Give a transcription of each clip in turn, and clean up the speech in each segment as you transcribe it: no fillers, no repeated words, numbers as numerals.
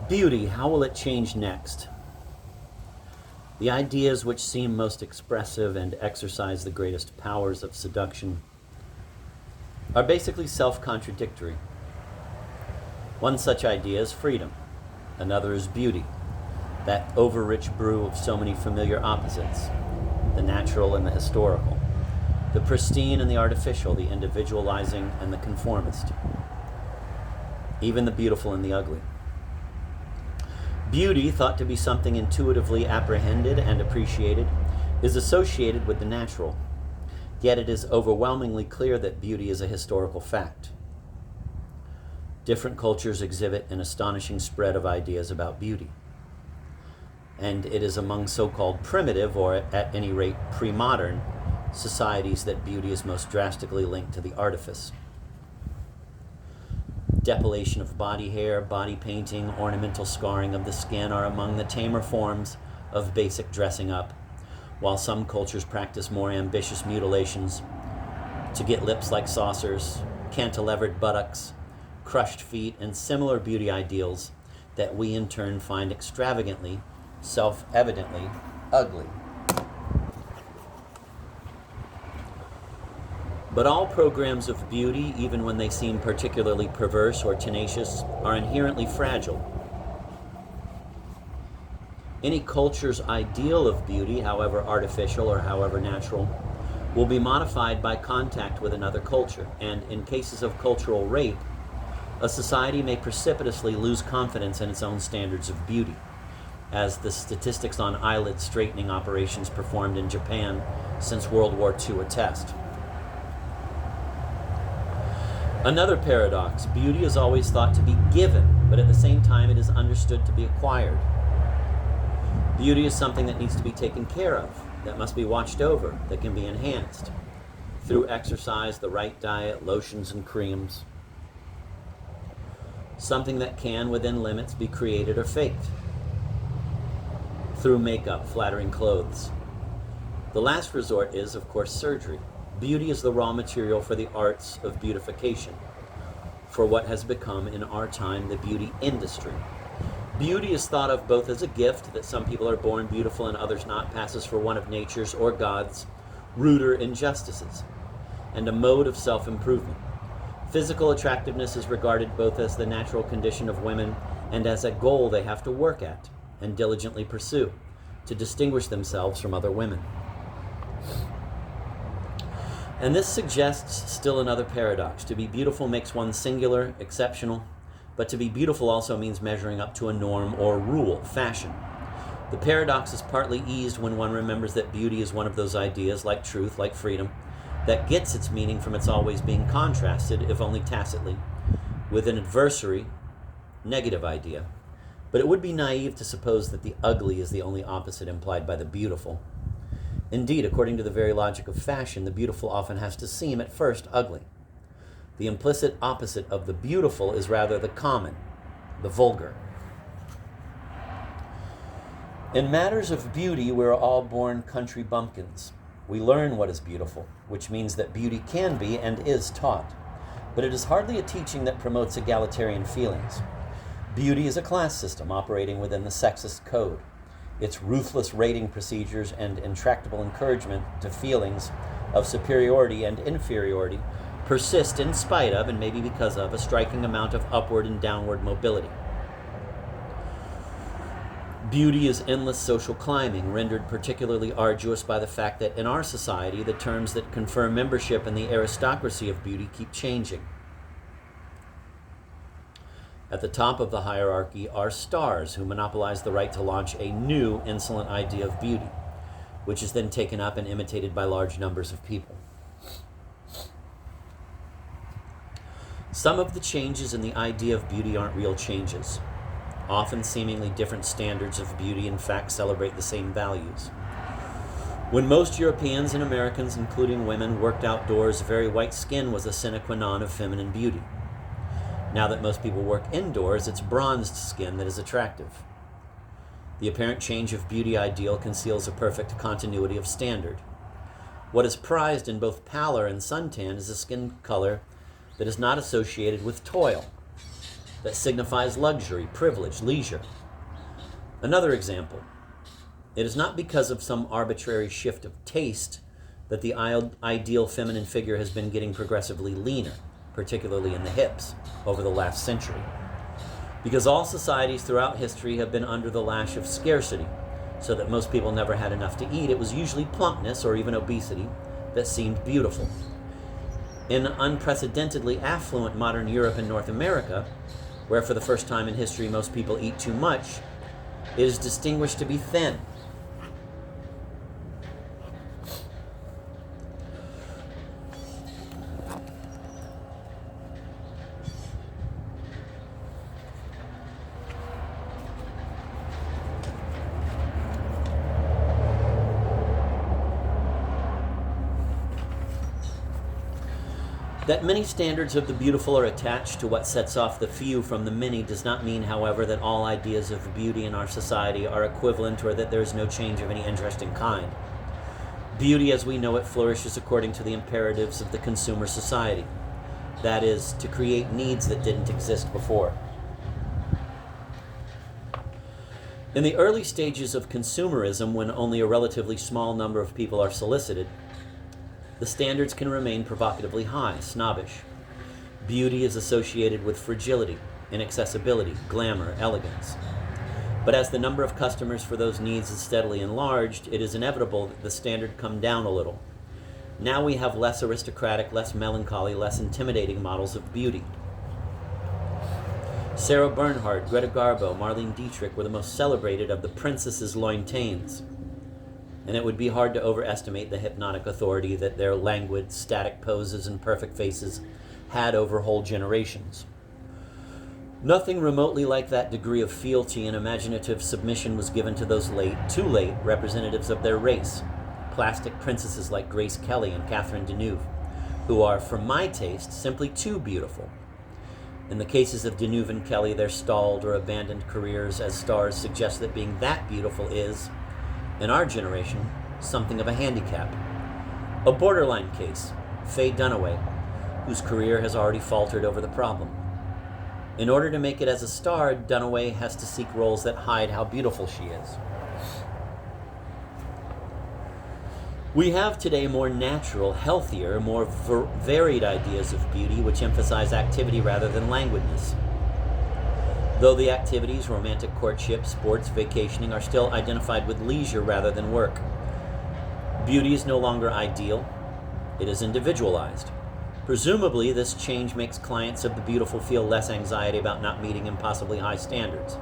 Beauty, how will it change next? The ideas which seem most expressive and exercise the greatest powers of seduction are basically self-contradictory. One such idea is freedom. Another is beauty, that over-rich brew of so many familiar opposites, the natural and the historical, the pristine and the artificial, the individualizing and the conformist, even the beautiful and the ugly. Beauty, thought to be something intuitively apprehended and appreciated, is associated with the natural, yet it is overwhelmingly clear that beauty is a historical fact. Different cultures exhibit an astonishing spread of ideas about beauty, and it is among so-called primitive, or at any rate pre-modern, societies that beauty is most drastically linked to the artifice. Depilation of body hair, body painting, ornamental scarring of the skin are among the tamer forms of basic dressing up, while some cultures practice more ambitious mutilations to get lips like saucers, cantilevered buttocks, crushed feet, and similar beauty ideals that we in turn find extravagantly, self-evidently ugly. But all programs of beauty, even when they seem particularly perverse or tenacious, are inherently fragile. Any culture's ideal of beauty, however artificial or however natural, will be modified by contact with another culture, and in cases of cultural rape, a society may precipitously lose confidence in its own standards of beauty, as the statistics on eyelid straightening operations performed in Japan since World War II attest. Another paradox: beauty is always thought to be given, but at the same time it is understood to be acquired. Beauty is something that needs to be taken care of, that must be watched over, that can be enhanced through exercise, the right diet, lotions and creams. Something that can, within limits, be created or faked through makeup, flattering clothes. The last resort is, of course, surgery. Beauty is the raw material for the arts of beautification, for what has become in our time the beauty industry. Beauty is thought of both as a gift, that some people are born beautiful and others not, passes for one of nature's or God's ruder injustices, and a mode of self-improvement. Physical attractiveness is regarded both as the natural condition of women and as a goal they have to work at and diligently pursue to distinguish themselves from other women. And this suggests still another paradox. To be beautiful makes one singular, exceptional, but to be beautiful also means measuring up to a norm or rule, fashion. The paradox is partly eased when one remembers that beauty is one of those ideas, like truth, like freedom, that gets its meaning from its always being contrasted, if only tacitly, with an adversary, negative idea. But it would be naive to suppose that the ugly is the only opposite implied by the beautiful. Indeed, according to the very logic of fashion, the beautiful often has to seem at first ugly. The implicit opposite of the beautiful is rather the common, the vulgar. In matters of beauty, we're all born country bumpkins. We learn what is beautiful, which means that beauty can be and is taught. But it is hardly a teaching that promotes egalitarian feelings. Beauty is a class system operating within the sexist code. Its ruthless rating procedures and intractable encouragement to feelings of superiority and inferiority persist in spite of, and maybe because of, a striking amount of upward and downward mobility. Beauty is endless social climbing, rendered particularly arduous by the fact that in our society, the terms that confer membership in the aristocracy of beauty keep changing. At the top of the hierarchy are stars who monopolize the right to launch a new insolent idea of beauty, which is then taken up and imitated by large numbers of people. Some of the changes in the idea of beauty aren't real changes. Often seemingly different standards of beauty in fact celebrate the same values. When most Europeans and Americans, including women, worked outdoors, very white skin was a sine qua non of feminine beauty. Now that most people work indoors, it's bronzed skin that is attractive. The apparent change of beauty ideal conceals a perfect continuity of standard. What is prized in both pallor and suntan is a skin color that is not associated with toil, that signifies luxury, privilege, leisure. Another example, it is not because of some arbitrary shift of taste that the ideal feminine figure has been getting progressively leaner, particularly in the hips, over the last century. Because all societies throughout history have been under the lash of scarcity, so that most people never had enough to eat. It was usually plumpness or even obesity that seemed beautiful. In unprecedentedly affluent modern Europe and North America, where for the first time in history most people eat too much, it is distinguished to be thin. That many standards of the beautiful are attached to what sets off the few from the many does not mean, however, that all ideas of beauty in our society are equivalent or that there is no change of any interesting kind. Beauty as we know it flourishes according to the imperatives of the consumer society. That is, to create needs that didn't exist before. In the early stages of consumerism, when only a relatively small number of people are solicited, the standards can remain provocatively high, snobbish. Beauty is associated with fragility, inaccessibility, glamour, elegance. But as the number of customers for those needs is steadily enlarged, it is inevitable that the standard come down a little. Now we have less aristocratic, less melancholy, less intimidating models of beauty. Sarah Bernhardt, Greta Garbo, Marlene Dietrich were the most celebrated of the princesses lointains, and it would be hard to overestimate the hypnotic authority that their languid, static poses and perfect faces had over whole generations. Nothing remotely like that degree of fealty and imaginative submission was given to those too late representatives of their race, plastic princesses like Grace Kelly and Catherine Deneuve, who are, for my taste, simply too beautiful. In the cases of Deneuve and Kelly, their stalled or abandoned careers as stars suggest that being that beautiful is, in our generation, something of a handicap. A borderline case, Faye Dunaway, whose career has already faltered over the problem. In order to make it as a star, Dunaway has to seek roles that hide how beautiful she is. We have today more natural, healthier, more varied ideas of beauty which emphasize activity rather than languidness. Though the activities, romantic courtship, sports, vacationing, are still identified with leisure rather than work. Beauty is no longer ideal, it is individualized. Presumably, this change makes clients of the beautiful feel less anxiety about not meeting impossibly high standards.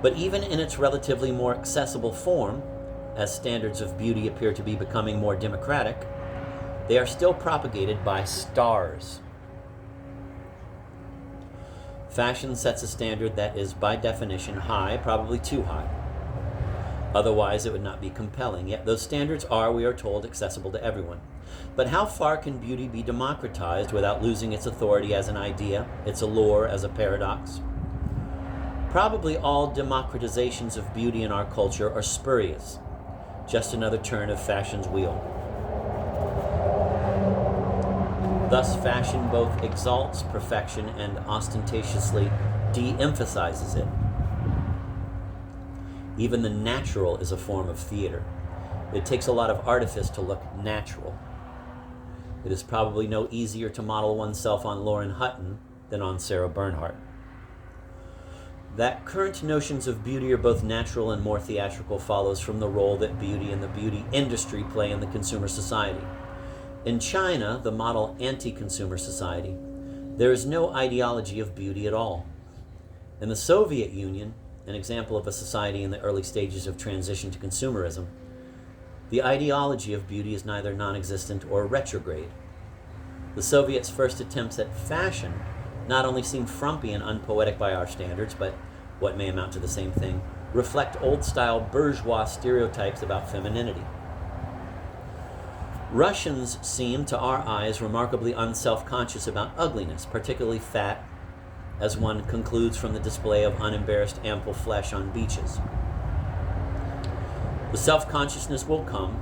But even in its relatively more accessible form, as standards of beauty appear to be becoming more democratic, they are still propagated by stars. Fashion sets a standard that is, by definition, high, probably too high. Otherwise, it would not be compelling. Yet those standards are, we are told, accessible to everyone. But how far can beauty be democratized without losing its authority as an idea, its allure as a paradox? Probably all democratizations of beauty in our culture are spurious, just another turn of fashion's wheel. Thus, fashion both exalts perfection and ostentatiously de-emphasizes it. Even the natural is a form of theater. It takes a lot of artifice to look natural. It is probably no easier to model oneself on Lauren Hutton than on Sarah Bernhardt. That current notions of beauty are both natural and more theatrical follows from the role that beauty and the beauty industry play in the consumer society. In China, the model anti-consumer society, there is no ideology of beauty at all. In the Soviet Union, an example of a society in the early stages of transition to consumerism, the ideology of beauty is neither non-existent or retrograde. The Soviets' first attempts at fashion not only seem frumpy and unpoetic by our standards, but, what may amount to the same thing, reflect old-style bourgeois stereotypes about femininity. Russians seem, to our eyes, remarkably unself-conscious about ugliness, particularly fat, as one concludes from the display of unembarrassed ample flesh on beaches. The self-consciousness will come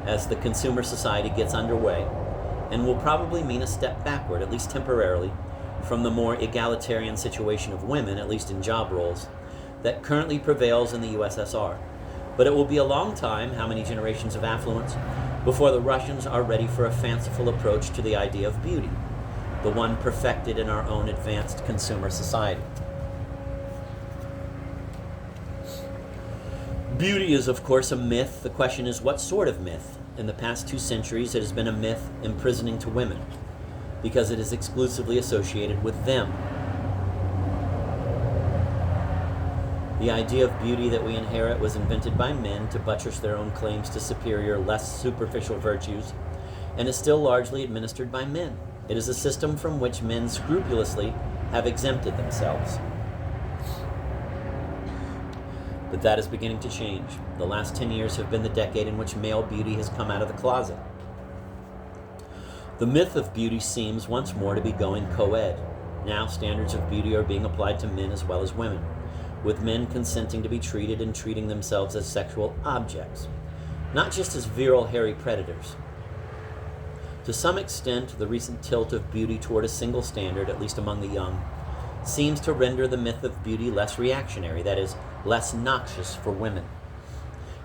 as the consumer society gets underway and will probably mean a step backward, at least temporarily, from the more egalitarian situation of women, at least in job roles, that currently prevails in the USSR. But it will be a long time, how many generations of affluence, before the Russians are ready for a fanciful approach to the idea of beauty, the one perfected in our own advanced consumer society. Beauty is, of course, a myth. The question is, what sort of myth? In the past 2 centuries, it has been a myth imprisoning to women, because it is exclusively associated with them. The idea of beauty that we inherit was invented by men to buttress their own claims to superior, less superficial virtues, and is still largely administered by men. It is a system from which men scrupulously have exempted themselves. But that is beginning to change. The last 10 years have been the decade in which male beauty has come out of the closet. The myth of beauty seems once more to be going co-ed. Now standards of beauty are being applied to men as well as women, with men consenting to be treated and treating themselves as sexual objects, not just as virile, hairy predators. To some extent, the recent tilt of beauty toward a single standard, at least among the young, seems to render the myth of beauty less reactionary, that is, less noxious for women.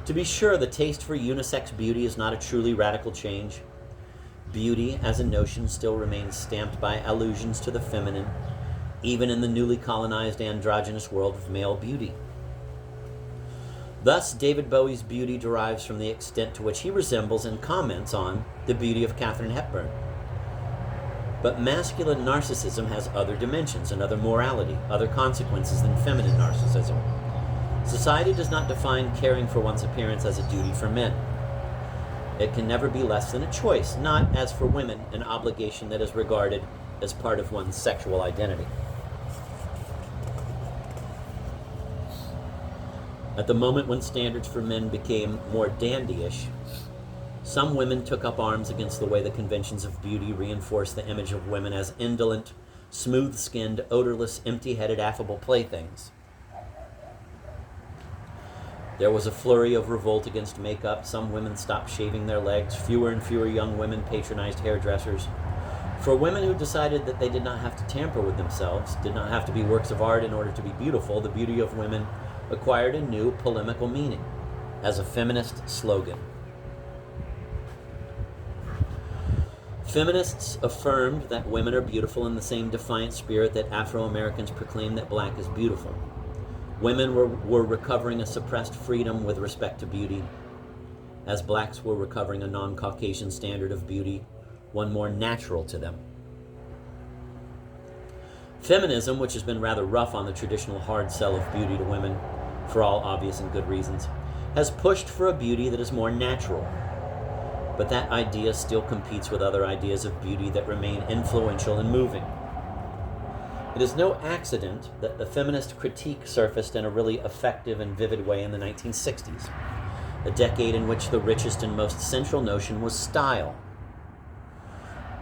To be sure, the taste for unisex beauty is not a truly radical change. Beauty as a notion still remains stamped by allusions to the feminine, even in the newly colonized androgynous world of male beauty. Thus, David Bowie's beauty derives from the extent to which he resembles and comments on the beauty of Katharine Hepburn. But masculine narcissism has other dimensions, another morality, other consequences than feminine narcissism. Society does not define caring for one's appearance as a duty for men. It can never be less than a choice, not, as for women, an obligation that is regarded as part of one's sexual identity. At the moment when standards for men became more dandyish, some women took up arms against the way the conventions of beauty reinforce the image of women as indolent, smooth-skinned, odorless, empty-headed, affable playthings. There was a flurry of revolt against makeup. Some women stopped shaving their legs. Fewer and fewer young women patronized hairdressers. For women who decided that they did not have to tamper with themselves, did not have to be works of art in order to be beautiful, the beauty of women acquired a new polemical meaning as a feminist slogan. Feminists affirmed that women are beautiful in the same defiant spirit that Afro-Americans proclaim that black is beautiful. Women were recovering a suppressed freedom with respect to beauty, as blacks were recovering a non-Caucasian standard of beauty, one more natural to them. Feminism, which has been rather rough on the traditional hard sell of beauty to women, for all obvious and good reasons, has pushed for a beauty that is more natural. But that idea still competes with other ideas of beauty that remain influential and moving. It is no accident that the feminist critique surfaced in a really effective and vivid way in the 1960s, a decade in which the richest and most central notion was style.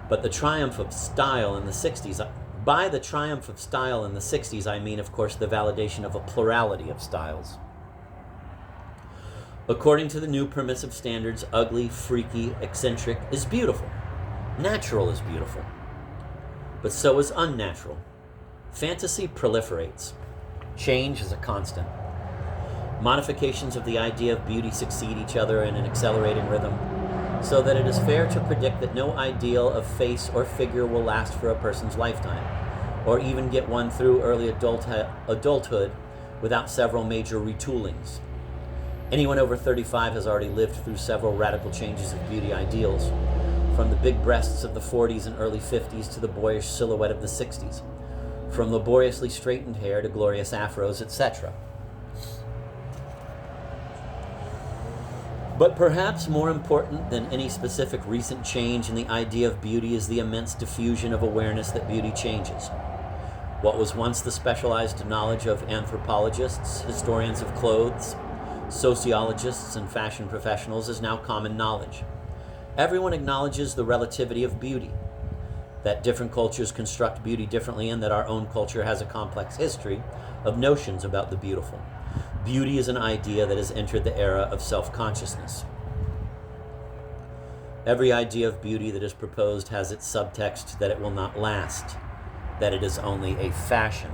But the triumph of style in the 60s, by the triumph of style in the 60s, I mean, of course, the validation of a plurality of styles. According to the new permissive standards, ugly, freaky, eccentric is beautiful. Natural is beautiful. But so is unnatural. Fantasy proliferates. Change is a constant. Modifications of the idea of beauty succeed each other in an accelerating rhythm, so that it is fair to predict that no ideal of face or figure will last for a person's lifetime, or even get one through early adulthood without several major retoolings. Anyone over 35 has already lived through several radical changes of beauty ideals, from the big breasts of the 40s and early 50s to the boyish silhouette of the 60s, from laboriously straightened hair to glorious afros, etc. But perhaps more important than any specific recent change in the idea of beauty is the immense diffusion of awareness that beauty changes. What was once the specialized knowledge of anthropologists, historians of clothes, sociologists, and fashion professionals is now common knowledge. Everyone acknowledges the relativity of beauty, that different cultures construct beauty differently, and that our own culture has a complex history of notions about the beautiful. Beauty is an idea that has entered the era of self-consciousness. Every idea of beauty that is proposed has its subtext that it will not last, that it is only a fashion.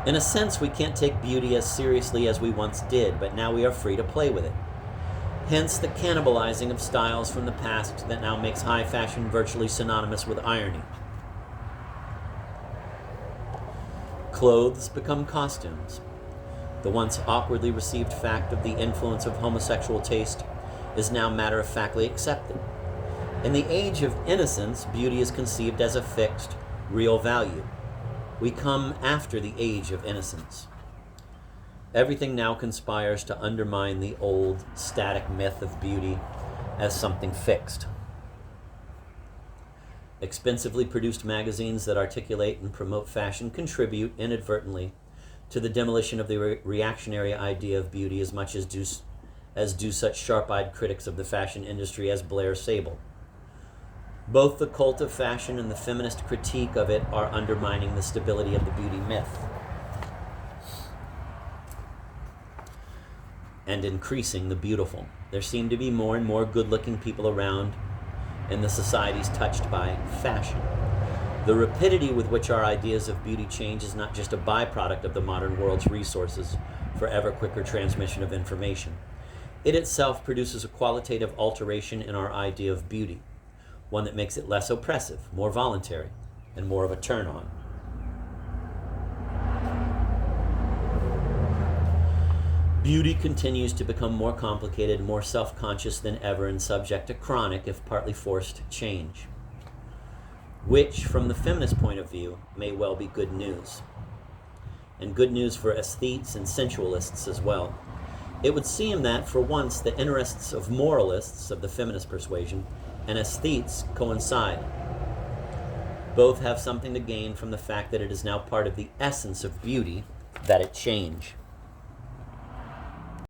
In a sense, we can't take beauty as seriously as we once did, but now we are free to play with it. Hence the cannibalizing of styles from the past that now makes high fashion virtually synonymous with irony. Clothes become costumes. The once awkwardly received fact of the influence of homosexual taste is now matter-of-factly accepted. In the age of innocence, beauty is conceived as a fixed, real value. We come after the age of innocence. Everything now conspires to undermine the old, static myth of beauty as something fixed. Expensively produced magazines that articulate and promote fashion contribute inadvertently to the demolition of the reactionary idea of beauty as much as do such sharp-eyed critics of the fashion industry as Blair Sable. Both the cult of fashion and the feminist critique of it are undermining the stability of the beauty myth and increasing the beautiful. There seem to be more and more good-looking people around in the societies touched by fashion. The rapidity with which our ideas of beauty change is not just a byproduct of the modern world's resources for ever quicker transmission of information. It itself produces a qualitative alteration in our idea of beauty, one that makes it less oppressive, more voluntary, and more of a turn-on. Beauty continues to become more complicated, more self-conscious than ever, and subject to chronic, if partly forced, change, which, from the feminist point of view, may well be good news. And good news for aesthetes and sensualists as well. It would seem that, for once, the interests of moralists of the feminist persuasion and aesthetes coincide. Both have something to gain from the fact that it is now part of the essence of beauty that it change.